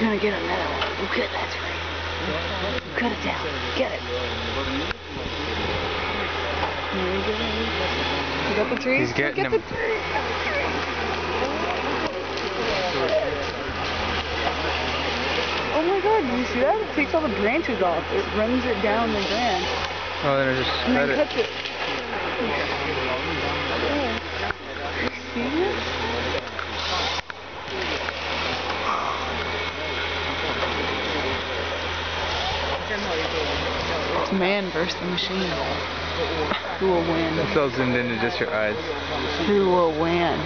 gonna get another one. We'll cut that tree. Cut it down. Get it. You got the tree? He's getting him. Oh my god, did you see that? It takes all the branches off. It runs it down the branch. Oh, then it just and then cut cuts it. You see it? It's man versus the machine. Who will win? It's all zoomed into just your eyes. Who will win?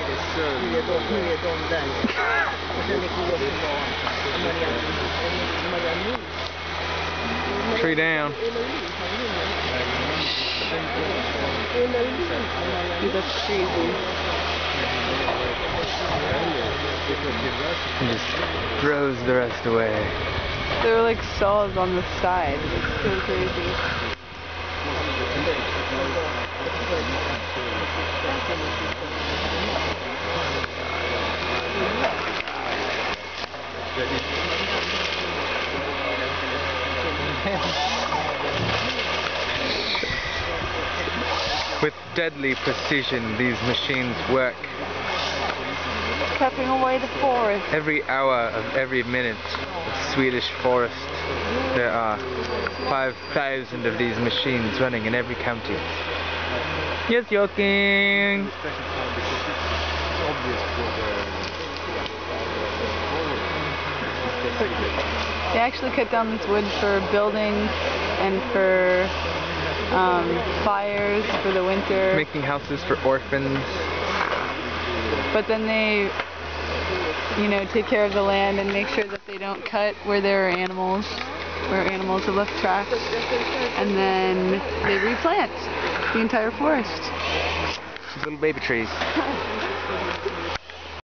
Tree down. Dude, that's crazy. And just throws the rest away. There are like saws on the side. It's so crazy. With deadly precision, these machines work. Cutting away the forest. Every hour of every minute of Swedish forest, there are 5,000 of these machines running in every county. Yes, joking! They actually cut down this wood for buildings and for fires for the winter. Making houses for orphans. But then they, you know, take care of the land and make sure that they don't cut where there are animals, where animals have left tracks. And then they replant the entire forest. Little baby trees.